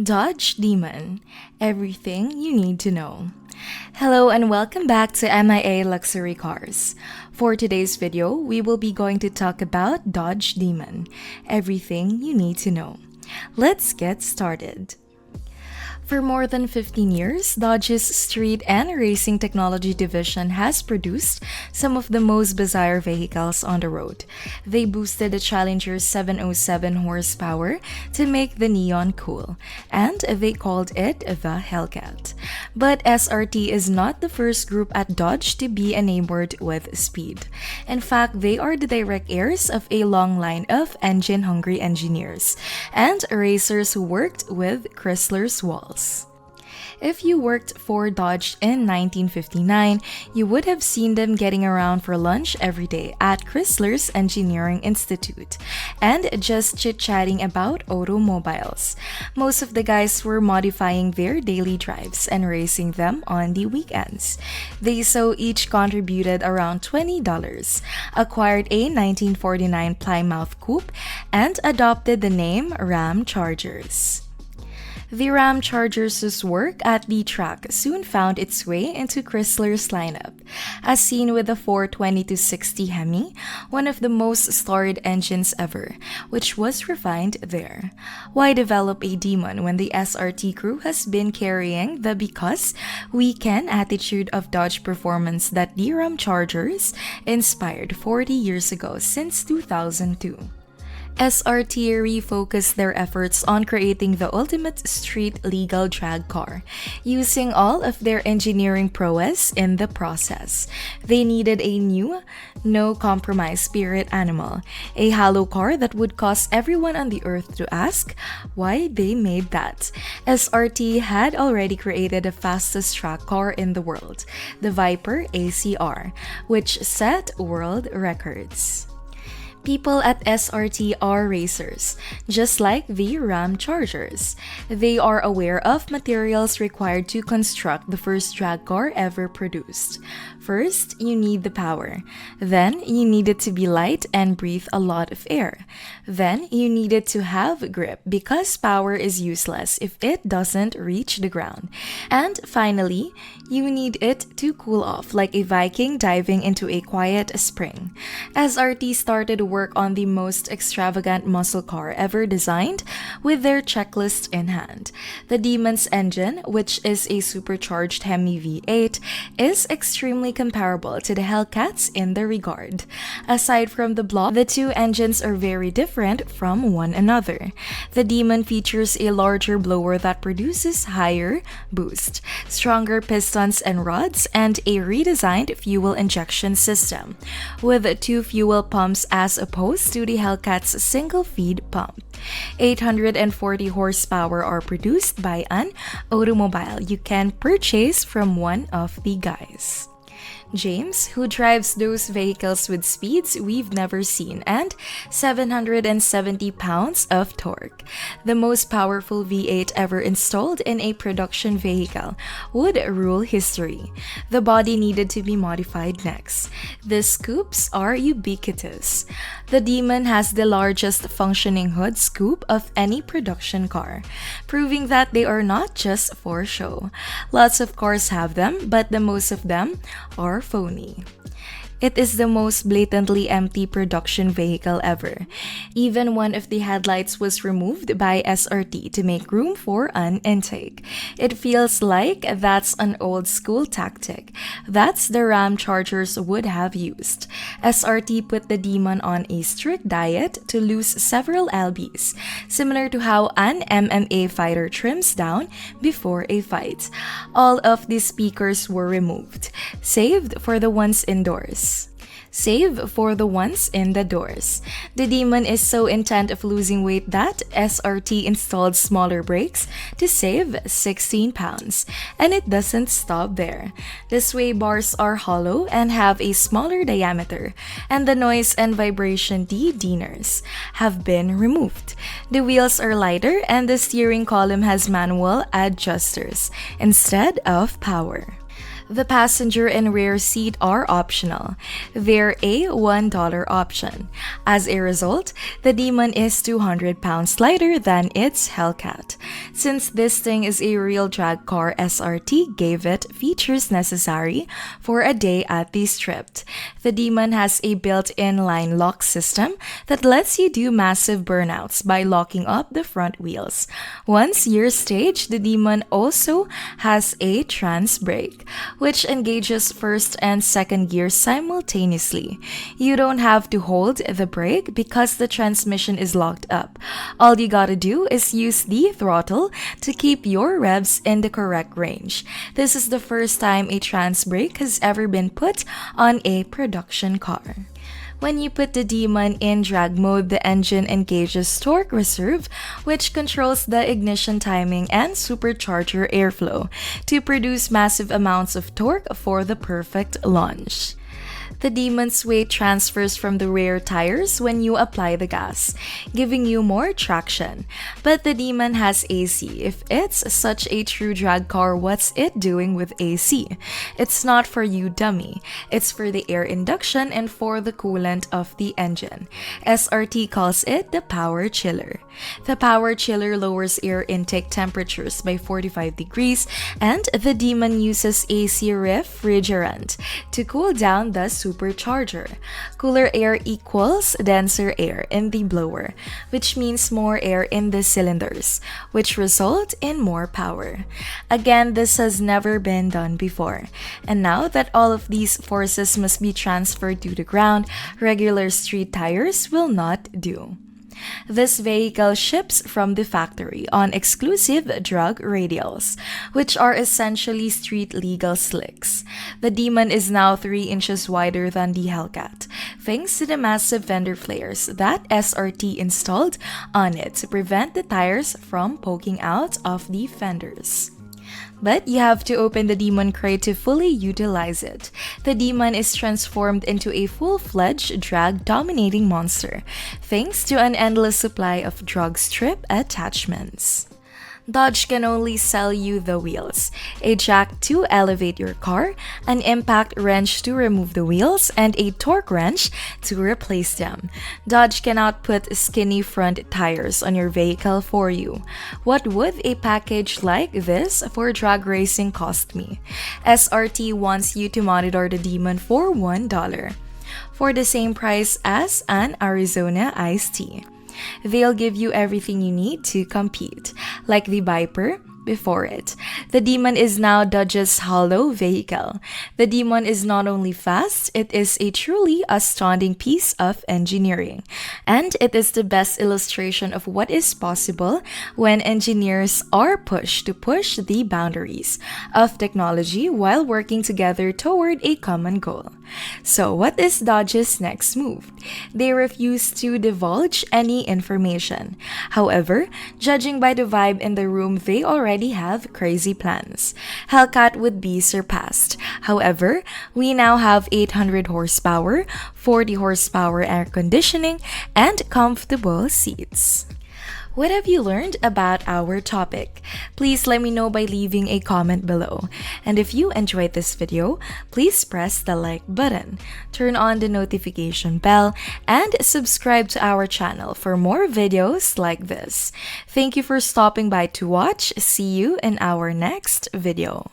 Dodge Demon, everything you need to know. Hello and welcome back to MIA Luxury Cars. For today's video, we will be going to talk about Dodge Demon, everything you need to know. Let's get started. For more than 15 years, Dodge's street and racing technology division has produced some of the most bizarre vehicles on the road. They boosted the Challenger's 707 horsepower to make the Neon cool, and they called it the Hellcat. But SRT is not the first group at Dodge to be enamored with speed. In fact, they are the direct heirs of a long line of engine-hungry engineers and racers who worked with Chrysler's walls. If you worked for Dodge in 1959, you would have seen them getting around for lunch every day at Chrysler's Engineering Institute and just chit-chatting about automobiles. Most of the guys were modifying their daily drives and racing them on the weekends. They so each contributed around $20, acquired a 1949 Plymouth Coupe, and adopted the name Ram Chargers. The Ram Chargers' work at the track soon found its way into Chrysler's lineup, as seen with the 420-60 Hemi, one of the most storied engines ever, which was refined there. Why develop a demon when the SRT crew has been carrying the "because we can" attitude of Dodge performance that the Ram Chargers inspired 40 years ago since 2002? SRT refocused their efforts on creating the ultimate street legal drag car, using all of their engineering prowess in the process. They needed a new, no-compromise Spirit Animal, a hollow car that would cause everyone on the earth to ask why they made that. SRT had already created the fastest track car in the world, the Viper ACR, which set world records. People at SRT are racers, just like the Ram Chargers. They are aware of materials required to construct the first drag car ever produced. First, you need the power. Then, you need it to be light and breathe a lot of air. Then, you need it to have grip because power is useless if it doesn't reach the ground. And finally, you need it to cool off like a Viking diving into a quiet spring. SRT started work on the most extravagant muscle car ever designed with their checklist in hand. The Demon's engine, which is a supercharged Hemi V8, is extremely comparable to the Hellcats in the regard. Aside from the block, the two engines are very different from one another. The Demon features a larger blower that produces higher boost, stronger pistons and rods, and a redesigned fuel injection system, with two fuel pumps as opposed to the Hellcat's single feed pump. 840 horsepower are produced by an automobile you can purchase from one of the guys, James, who drives those vehicles with speeds we've never seen, and 770 pounds of torque. The most powerful V8 ever installed in a production vehicle would rule history. The body needed to be modified next. The scoops are ubiquitous. The Demon has the largest functioning hood scoop of any production car, proving that they are not just for show. Lots of cars have them, but the most of them are phony. It is the most blatantly empty production vehicle ever. Even one of the headlights was removed by SRT to make room for an intake. It feels like that's an old school tactic. That's the Ram Chargers would have used. SRT put the Demon on a strict diet to lose several lbs, similar to how an MMA fighter trims down before a fight. All of the speakers were removed, saved for the ones indoors. Save for the ones in the doors. The Demon is so intent of losing weight that SRT installed smaller brakes to save 16 pounds. And it doesn't stop there. The sway bars are hollow and have a smaller diameter, and the noise and vibration deadeners have been removed. The wheels are lighter and the steering column has manual adjusters instead of power. The passenger and rear seat are optional. They're a $1 option. As a result, the Demon is 200 pounds lighter than its Hellcat. Since this thing is a real drag car, SRT gave it features necessary for a day at the strip. The Demon has a built-in line lock system that lets you do massive burnouts by locking up the front wheels. Once you're staged, the Demon also has a trans brake, which engages first and second gears simultaneously. You don't have to hold the brake because the transmission is locked up. All you gotta do is use the throttle to keep your revs in the correct range. This is the first time a trans brake has ever been put on a production car. When you put the Demon in drag mode, the engine engages torque reserve, which controls the ignition timing and supercharger airflow to produce massive amounts of torque for the perfect launch. The Demon's weight transfers from the rear tires when you apply the gas, giving you more traction. But the Demon has AC. If it's such a true drag car, what's it doing with AC? It's not for you, dummy. It's for the air induction and for the coolant of the engine. SRT calls it the power chiller. The power chiller lowers air intake temperatures by 45 degrees, and the Demon uses AC refrigerant to cool down the supercharger. Cooler air equals denser air in the blower, which means more air in the cylinders, which result in more power. Again, this has never been done before. And now that all of these forces must be transferred to the ground, regular street tires will not do. This vehicle ships from the factory on exclusive drug radials, which are essentially street-legal slicks. The Demon is now 3 inches wider than the Hellcat, thanks to the massive fender flares that SRT installed on it to prevent the tires from poking out of the fenders. But you have to open the Demon crate to fully utilize it. The Demon is transformed into a full-fledged drag-dominating monster, thanks to an endless supply of drag strip attachments. Dodge can only sell you the wheels, a jack to elevate your car, an impact wrench to remove the wheels, and a torque wrench to replace them. Dodge cannot put skinny front tires on your vehicle for you. What would a package like this for drag racing cost me? SRT wants you to monitor the Demon for $1, for the same price as an Arizona iced tea. They'll give you everything you need to compete, like the Viper before it. The Demon is now Dodge's hollow vehicle. The Demon is not only fast, it is a truly astounding piece of engineering. And it is the best illustration of what is possible when engineers are pushed to push the boundaries of technology while working together toward a common goal. So what is Dodge's next move? They refuse to divulge any information. However, judging by the vibe in the room, they already have crazy plans. Hellcat would be surpassed. However, we now have 800 horsepower, 40 horsepower air conditioning, and comfortable seats. What have you learned about our topic? Please let me know by leaving a comment below. And if you enjoyed this video, please press the like button, turn on the notification bell, and subscribe to our channel for more videos like this. Thank you for stopping by to watch. See you in our next video.